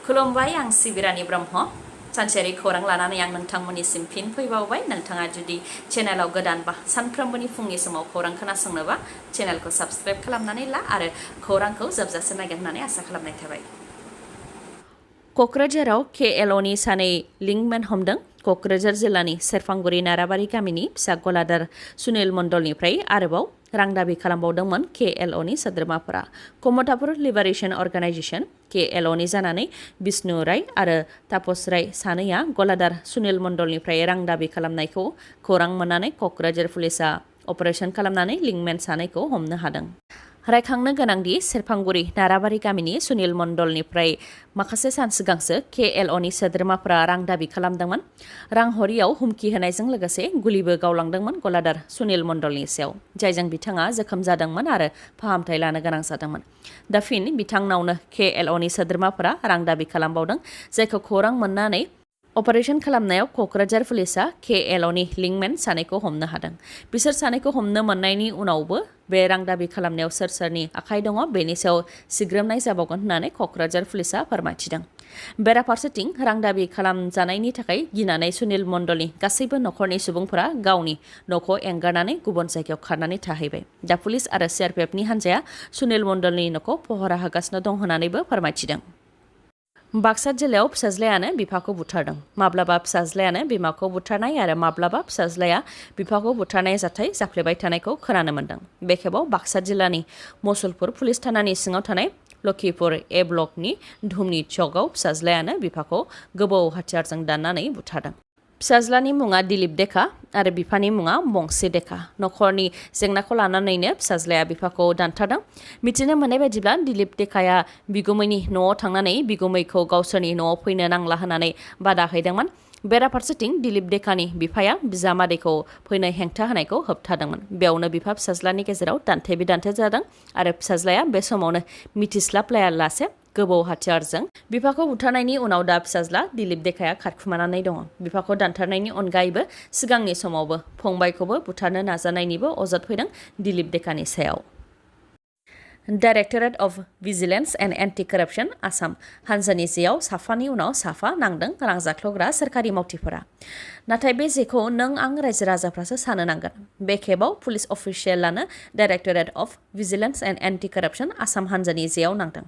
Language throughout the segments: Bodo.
खुलुमबाय आं सिबिरानि ब्रह्म सानसेयारि खौरां लानानै आं नोंथांमोननिसिम फिन फैबावबाय नोंथाङा जुदि चेनेलाव गोदानबा सानफ्रोमबोनि फुंनि समाव खौरां खोनासंनोबा चेनेलखौ साबस्क्राइब खालामनानै ला आरो खौरांखौ जोबजासे नायगोन होननानै आसा खालामनाय थाबाय। क'क्राझाराव KLOनि सानै लिंकमेन हमदों। क'क्राझार जिल्लानि सेरफांगुरि नाराबारि गामिनि फिसा गलादार सुनिल मण्डलनिफ्राय आरोबाव रां दाबि खालामबावदोंमोन KLOनि सोद्रोमाफोरा। कमतापुर लिबारेशन अर्गानाइजेशन KLOनि जानानै बिष्णु राय आरो तापस राय सानैया गलादार सुनिल मण्डलनिफ्राय रां दाबि खालामनायखौ खौरां मोननानै क'क्राझार पुलिसा अपारेशन खालामनानै लिंकमेन सानैखौ हमनो हादों। रायखांनो गोनांदि सेरफांगुरि नाराबारि गामिनि सुनिल मण्डलनिफ्राय माखासे सान सिगांसो KLOनि सोद्रोमाफोरा रां दाबि खालामदोंमोन। रां हरियाव हुमखि होनायजों लोगोसे गुलिबो गावलांदोंमोन गलादार सुनिल मण्डलनि सायाव, जायजों बिथाङा जोखोम जादोंमोन आरो फाहामथाय लानो गोनां जादोंमोन। दा फिन बिथांनावनो KLOनि सोद्रोमाफोरा रां दाबि खालामबावदों, जायखौ खौरां मोननानै अपारेशन खालामनायाव क'क्राझार पुलिसा KLOनि लिंकमेन सानैखौ हमनो हादों। बिसोर सानैखौ हमनो मोननायनि उनावबो बे रां दाबि खालामनायाव सोर सोरनि आखाइ दङ बेनि सायाव सिग्रोमनाय जाबावगोन होननानै क'क्राझार पुलिसा फोरमायथिदों। बेराफारसेथिं रां दाबि खालामजानायनि थाखाय गिनानै सुनिल मण्डलनि गासैबो नखरनि सुबुंफोरा गावनि न'खौ एंगारनानै गुबुन जायगायाव खारनानै थाहैबाय। दा पुलिस आरो CRPFनि हान्जाया सुनिल मण्डलनि न'खौ पहरा होगासिनो दं होननानैबो फोरमायथिदों। बाक्सा जिल्लायाव फिसाज्लायानो बिफाखौ बुथारदों। माब्लाबा फिसाज्लायानो बिमाखौ बुथारनाय आरो माब्लाबा फिसाज्लाया बिफाखौ बुथारनाय जाथाय जाफ्लेबाय थानायखौ खोनानो मोन्दों। बे खेबाव बाक्सा जिल्लानि मसलपुर पुलिस थानानि सिङाव थानाय लखिपुर A ब्लकनि धुमनि चकआव फिसाज्लायानो बिफाखौ गोबौ हाथियारजों दाननानै बुथारदों। फिसाज्लानि मुङा दिलीप देखा आरो बिफानि मुङा बंसि देखा। नखरनि जेंनाखौ लानानैनो फिसाज्लाया बिफाखौ दानथारदों। मिथिनो मोननाय बायदिब्ला दिलीप देखाया बिगुमैनि न'आव थांनानै बिगुमैखौ गावसोरनि न'आव फैनो नांला होननानै बादा हैदोंमोन। बेराफारसेथिं दिलीप देखानि बिफाया बिजामादैखौ फैनो हेंथा होनायखौ होबथादोंमोन। बेयावनो बिफा फिसाज्लानि गेजेराव दान्थे बिदान्थे जादों आरो फिसाज्लाया बे समावनो मिथिस्लाबलायालासे गोबौ हाथियारजों बिफाखौ बुथारनायनि उनाव दा फिसाज्ला दिलीप देखाया खारखुमानानै दङ। बिफाखौ दानथारनायनि अनगायैबो सिगांनि समावबो फंबायखौबो बुथारनो नाजानायनिबो अजद फैदों दिलीप देखानि सायाव। Directorate of vigilance and anti corruption Assam हान्जानि जेयाव साफानि उनाव साफा नांदों रां जाख्ल'ग्रा सोरखारि मावथिफोरा। नाथाय बे जेखौ नों आं रायजो राजाफ्रासो सानो नांगोन। बे खेबाव पुलिस अफिसियेलानो directorate of vigilance and anti corruption Assam हान्जानि जेयाव नांदों।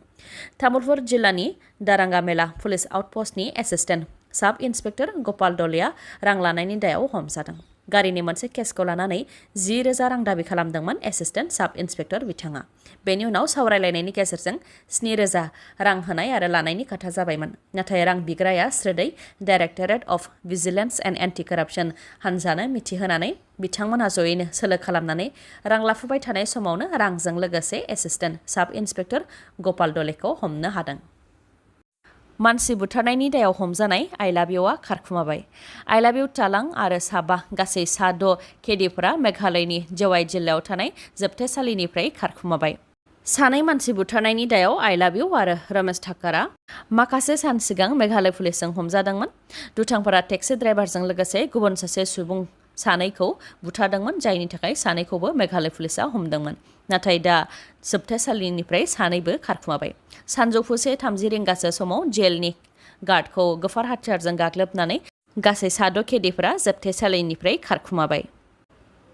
तामुलपुर जिल्लानि दारांगामेला पुलिस आउटपस्टनि एसिस्टेन्ट साब इन्सपेक्टर गपाल दलेया रां लानायनि दायाव हमजादों। गारिनि मोनसे केसखौ लानानै 10,000 रां दाबि खालामदोंमोन एसिस्टेन्ट साब इन्सपेक्टर बिथाङा। बेनि उनाव सावरायलायनायनि गेजेरजों 7,000 रां होनाय आरो लानायनि खोथा जाबायमोन। नाथाय रां बिग्राया स्रोदै directorate of vigilance and anti कराप्सन हान्जानो मिथिहोनानै बिथांमोनहा जयैनो सोलो खालामनानै रां लाफुबाय थानाय समावनो रांजों लोगोसे एसिस्टेन्ट साब इन्सपेक्टर गपाल दलेखौ हमनो हादों। मानसि बुथारनायनि दायाव हमजानाय आइलाबिउआ खारखुमाबाय। आइलाबिउ तालां आरो साबा गासै 6 केदिफोरा मेघालयनि जवाई जिल्लायाव थानाय जोबथेसालिनिफ्राय खारखुमाबाय। सानै मानसि बुथारनायनि दायाव आइलाबिउ आरो रमेश ठाकरआ माखासे सान सिगां मेघालय पुलिसजों हमजादोंमोन। दुथांफोरा टेक्सि ड्राइभारजों लोगोसे गुबुन सासे सुबुं सानैखौ बुथारदोंमोन, जायनि थाखाय सानैखौबो मेघालय पुलिसा हमदोंमोन। नाथाय दा जोबथेसालिनिफ्राय सानैबो खारखुमाबाय। सानजौफु 1:30 रिंगासो समाव जेलनि गार्डखौ गोफार हाथियारजों गाग्लोबनानै गासै 6 केदिफोरा जोबथेसालिनिफ्राय खारखुमाबाय।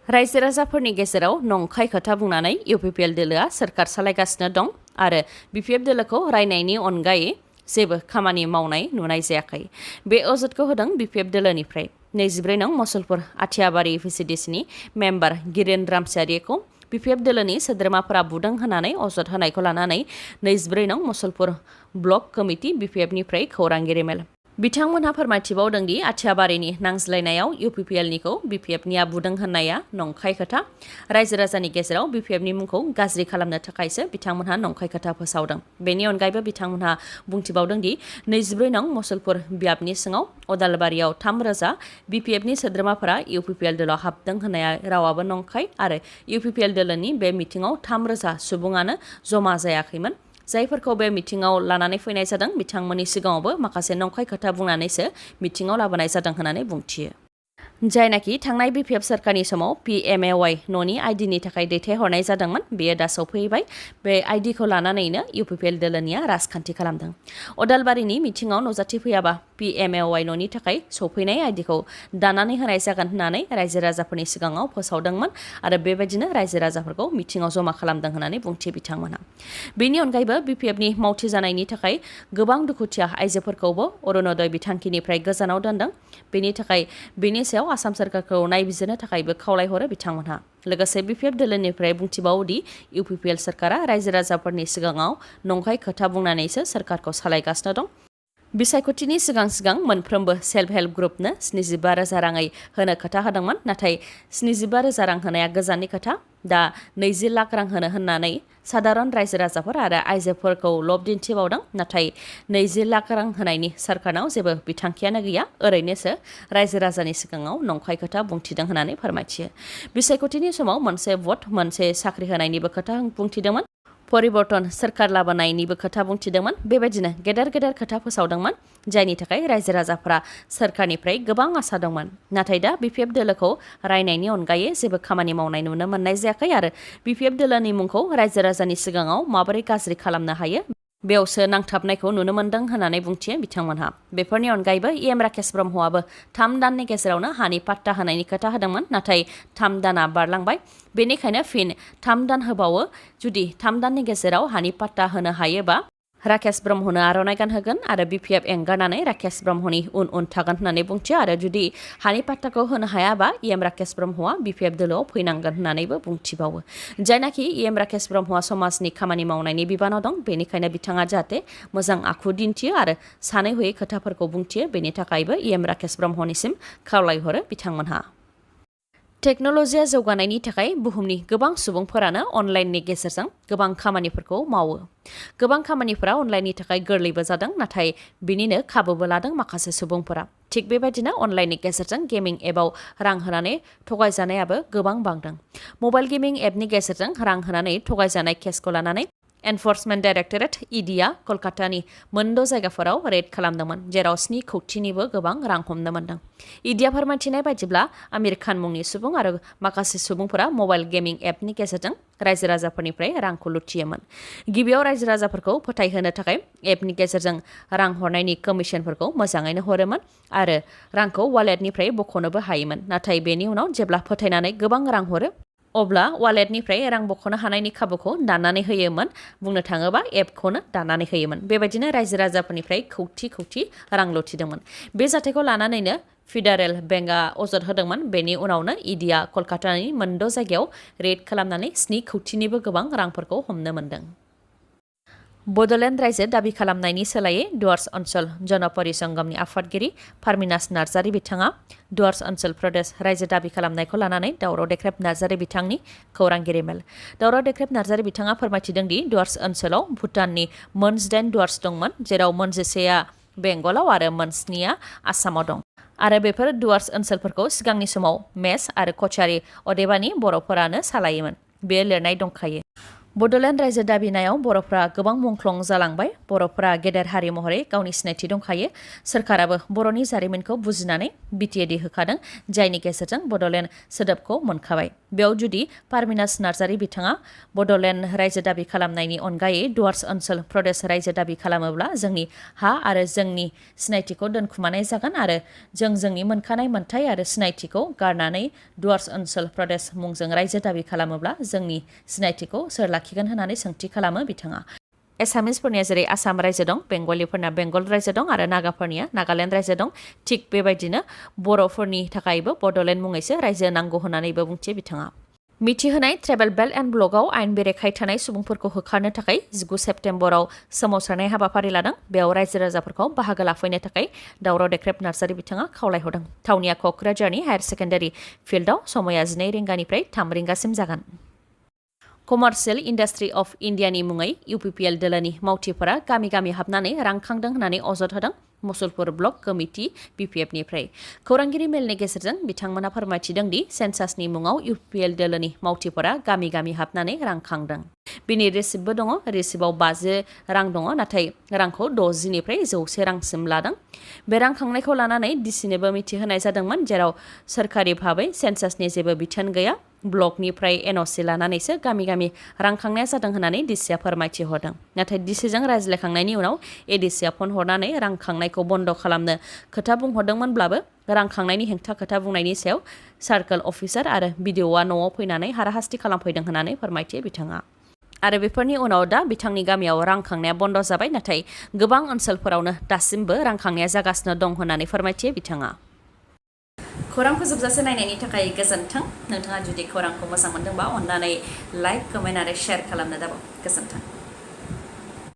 रायजो राजाफोरनि गेजेराव नंखाय खोथा बुंनानै UPPL दोलोआ सोरखार सालायगासिनो दं आरो BPF दोलोखौ रायनायनि अनगायै जेबो खामानि मावनाय नुनाय जायाखै। बे अजदखौ होदों BPF दोलोनिफ्राय। 24 नं मसलपुर आथियाबारि VCDCनि मेम्बार गिरेन रामसियारिखौ BPF दोलोनि सोद्रोमाफोरा बुदों होनानै अजद होनायखौ लानानै 24 नं मसलपुर ब्लक कमिटि BPFनिफ्राय खौरांगिरि मेल। बिथांमोनहा फोरमायथिबावदों दि आथियाबारिनि नांज्लायनायाव UPPLनिखौ BPFनिया बुदों होननाया नंखाय खोथा। रायजो राजानि गेजेराव BPFनि मुंखौ गाज्रि खालामनो थाखायसो बिथांमोनहा नंखाय खोथा फोसावदों। बेनि अनगायैबो बिथांमोनहा बुंथिबावदों दि 24 नं मसलपुर बियाबनि सिङाव अदालबारियाव 3,000 BPFनि सोद्रोमाफोरा UPPL दोलोआव हाबदों होननाया रावाबो नंखाय आरो UPPL दोलोनि बे मिटिंआव 3,000 सुबुङानो जमा जायाखैमोन। जायफोरखौ बे मिटिंआव लानानै फैनाय जादों बिथांमोननि सिगाङावबो माखासे नंखाय खोथा बुंनानैसो मिटिंआव लाबोनाय जादों होननानै बुंथियो। जायनाखि थांनाय BPF सोरखारनि समाव PMAY न'नि आइडिनि थाखाय दैथायहरनाय जादोंमोन बेयो दा सौफैबाय। बे आइडिखौ लानानैनो UPPL दोलोनिया राजखान्थि खालामदों। अदालबारिनि मिथिङाव नुजाथिफैयाबा PMAY न'नि थाखाय सौफैनाय आइडिखौ दानानै होनाय जागोन होननानै रायजो राजाफोरनि सिगाङाव फोसावदोंमोन आरो बेबायदिनो रायजो राजाफोरखौ मिथिङाव जमा खालामदों होननानै बुंथि बिथांमोनहा। बेनि अनगायैबो BPFनि मावथि जानायनि थाखाय गोबां दुखुथिया आइजोफोरखौबो अरुणोदय बिथांखिनिफ्राय गोजानाव दोनदों। बेनि थाखाय बेनि सायाव आसाम सोरखारखौ नायबिजिरनो थाखायबो खावलायहरो बिथांमोनहा। लोगोसे BPF दोलोनिफ्राय बुंथिबावोदि UPPL सोरखारा रायजो राजाफोरनि सिगाङाव नंखाय खोथा बुंनानैसो सोरखारखौ सालायगासिनो दं। बिसायख'थिनि सिगां मोनफ्रोमबो सेल्फ हेल्प ग्रुपनो 75,000 राङै होनो खोथा होदोंमोन। नाथाय 75,000 रां होनाया गोजाननि खोथा। दा 20 लाख रां होनो होननानै साधारन रायजो राजाफोर आरो आइजोफोरखौ लब दिन्थिबावदों। नाथाय 20 लाख रां होनायनि सोरखारनाव जेबो बिथांखियानो गैया। ओरैनोसो रायजो राजानि सिगाङाव नंखाय खोथा बुंथिदों होननानै फोरमायथियो। बिसायख'थिनि समाव मोनसे भट मोनसे साख्रि होनायनिबो खोथा बुंथिदोंमोन। परिबर्तन सोरखार लाबोनायनिबो खोथा बुंथिदोंमोन। बेबायदिनो गेदेर खोथा फोसावदोंमोन जायनि थाखाय रायजो राजाफोरा सोरखारनिफ्राय गोबां आसा दंमोन। नाथाय दा BPF दोलोखौ रायनायनि अनगायै जेबो खामानि मावनाय नुनो मोननाय जायाखै आरो BPF दोलोनि मुंखौ रायजो राजानि सिगाङाव माबोरै गाज्रि खालामनो हायो बेयावसो नांथाबनायखौ नुनो मोनदों होननानै बुंथियो बिथांमोनहा। बेफोरनि अनगायैबो राकेश ब्रह्मआबो 3 दाननि गेजेरावनो हानि पाट्टा होनायनि खोथा होदोंमोन। नाथाय 3 दाना बारलांबाय। बेनिखायनो फिन 3 दान होबावो। जुदि 3 दाननि गेजेराव हानि पाट्टा होनो हायोबा राकेश ब्रह्मनो आर'नाइ गानहोगोन आरो BPF एंगारनानै राकेश ब्रह्मनि उन थागोन होननानै बुंथियो आरो जुदि हानि पाट्टाखौ होनो हायाबा राकेश ब्रह्मआ BPF दोलोआव फैनांगोन होननानैबो बुंथिबावो। जायनाखि राकेश ब्रह्मआ समाजनि खामानि मावनायनि बिबानाव दं बेनिखायनो बिथाङा जाहाथे मोजां आखु दिन्थियो आरो सानै हयै खोथाफोरखौ बुंथियो बेनि थाखायबो राकेश ब्रह्मनिसिम खावलायहरो बिथांमोनहा। टेक्न'लजिया जौगानायनि थाखाय बुहुमनि गोबां सुबुंफोरानो अनलाइननि गेजेरजों गोबां खामानिफोरखौ मावो। गोबां खामानिफोरा अनलाइननि थाखाय गोरलैबो जादों नाथाय बिनिनो खाबुबो लादों माखासे सुबुंफोरा। थिग बेबायदिनो अनलाइननि गेजेरजों गेमिं एपआव रां होनानै थगायजानायाबो गोबां बांदों। मबाइल गेमिं एपनि गेजेरजों रां होनानै थगायजानाय केसखौ लानानै एनफर्समेन्ट डाइरेक्टरेट EDआ कलकातानि मोनद' जायगाफोराव रेड खालामदोंमोन जेराव 7 कौटिनिबो गोबां रां हमनो मोनदों। EDआ फोरमायथिनाय बायदिब्ला आमिर खान मुंनि सुबुं आरो माखासे सुबुंफोरा मबाइल गेमिं एपनि गेजेरजों रायजो राजाफोरनिफ्राय रांखौ लुथियोमोन। गिबियाव रायजो राजाफोरखौ फोथायहोनो थाखाय एपनि गेजेरजों रां हरनायनि कमिसनफोरखौ मोजाङैनो हरोमोन आरो रांखौ वालेटनिफ्राय बख'नोबो हायोमोन। नाथाय बेनि उनाव जेब्ला फोथायनानै गोबां रां हरो अब्ला वालेटनिफ्राय रां बख'नो हानायनि खाबुखौ दाननानै होयोमोन। बुंनो थाङोबा एपखौनो दाननानै होयोमोन। बेबायदिनो रायजो राजाफोरनिफ्राय कौटि रां लुथिदोंमोन। बे जाथायखौ लानानैनो फेडारेल बेंकआ अजद होदोंमोन। बेनि उनावनो EDआ कलकातानि मोनद' जायगायाव रेड खालामनानै 7 कौटिनिबो गोबां रांफोरखौ हमनो मोनदों। बड'लेण्ड रायजो दाबि खालामनायनि सोलायै डुवार्स ओनसोल जनपरिसंगमनि आफादगिरि पारमिनास नार्जारी बिथाङा डुवार्स ओनसोल प्रदेश रायजो दाबि खालामनायखौ लानानै दावराव देख्रेब नार्जारी बिथांनि खौरांगिरि मेल। दावराव देख्रेब नार्जारी बिथाङा फोरमायथिदों दि डुवार्स ओनसोलाव भुटाननि 8 डुवार्स दंमोन जेराव 11आ बेंगलाव आरो 7आ आसामाव दं आरो बेफोर डुवार्स ओनसोलफोरखौ सिगांनि समाव मेस आरो कचारी अदेबानि बर'फोरानो सालायोमोन। बे लिरनाय दंखायो। बड'लेण्ड रायजो दाबिनायाव बर'फ्रा गोबां मुंख्लं जालांबाय। बर'फ्रा गेदेर हारि महरै गावनि सिनायथि दंखायो। सोरखाराबो बर'नि जारिमिनखौ बुजिनानै BTAD होखादों जायनि गेजेरजों बड'लेण्ड सोदोबखौ मोनखाबाय। बेयाव जुदि पारमिनास नार्जारी बिथाङा बड'लेण्ड रायजो दाबि खालामनायनि अनगायै डुवार्स ओनसोल प्रदेश रायजो दाबि खालामोब्ला जोंनि हा आरो जोंनि सिनायथिखौ दोनखुमानाय जागोन आरो जों जोंनि मोनखानाय मोनथाय आरो सिनायथिखौ गारनानै डुवार्स ओनसोल प्रदेश मुंजों रायजो दाबि खालामोब्ला जोंनि सिनायथिखौ सोर लाखिगोन होननानै सोंथि खालामो बिथाङा। एसामिसफोरनिया जेरै आसाम रायजो दं, बेंगलिफोरना बेंगल रायजो दं आरो नागाफोरनिया नागालेण्ड रायजो दं। थिग बेबायदिनो बर'फोरनि थाखायबो बड'लेण्ड मुङैसो रायजो नांगौ होननानैबो बुंथियो बिथाङा। मिथिहोनाय ट्रेभेल बेल्ट एन्ड ब्लकआव आयेन बेरेखायै थानाय सुबुंफोरखौ होखारनो थाखाय 19 सेप्तेम्बराव सोमावसारनाय हाबाफारि लादों। बेयाव रायजो राजाफोरखौ बाहागो लाफैनो थाखाय दावराव देख्रेब नार्जारी बिथाङा खावलायहरदों। थावनिया क'क्राझारनि हायार सेकेन्डारि फिल्डआव समया 12 रिंगानिफ्राय 3 रिंगासिम जागोन। कमार्शियेल इन्डास्ट्रि अफ इन्डियानि मुङै UPPL दोलोनि मावथिफोरा गामि गामि हाबनानै रां खांदों होननानै अजद होदों मुसलपुर ब्लक कमिटि BPFनिफ्राय। खौरांगिरि मेलनि गेजेरजों बिथांमोना फोरमायथिदों दि सेन्सासनि मुङाव UPPL दोलोनि मावथिफोरा गामि गामि हाबनानै रां खांदों। बिनि रिसिप्टबो दङ रिसिप्टआव 50 रां दङ नाथाय रांखौ 60 निफ्राय 100 रांसिम लादों बे रां खांनायखौ लानानै डिसिनोबो मिथिहोनाय जादोंमोन जेराव सोरखारि भाबै सेन्सासनि जेबो बिथोन गैया ब्लकनिफ्राय एनअसि लानानैसो गामि गामि रां खांनाया जादों होननानै डिसिआ फोरमायथि हरदों नाथाय डिसिजों रायज्लायखांनायनि उनाव एडिसिआ फन हरनानै रां खांनायखौ बन्द खालामनो खोथा बुंहरदोंमोनब्लाबो रां खांनायनि हेंथा खोथा बुंनायनि सायाव सार्कोल अफिसार आरो बिडिअआ न'आव फैनानै हाराहास्ति खालामफैदों होननानै फोरमायथि बिथाङा आरो बेफोरनि उनाव दा बिथांनि गामियाव रां खांनाया बन्द जाबाय नाथाय गोबां ओनसोलफोरावनो दासिमबो रां खांनाया जागासिनो दं होननानै फोरमायथि बिथाङा खौरांखौ जोबजासे नायनायनि थाखाय गोजोन्थों नोंथाङा जुदि खौरांखौ मोजां मोनदोंबा अन्नानै लाइक कमेन्ट आरो शेयार खालामनो दाबाव गोजोन्थों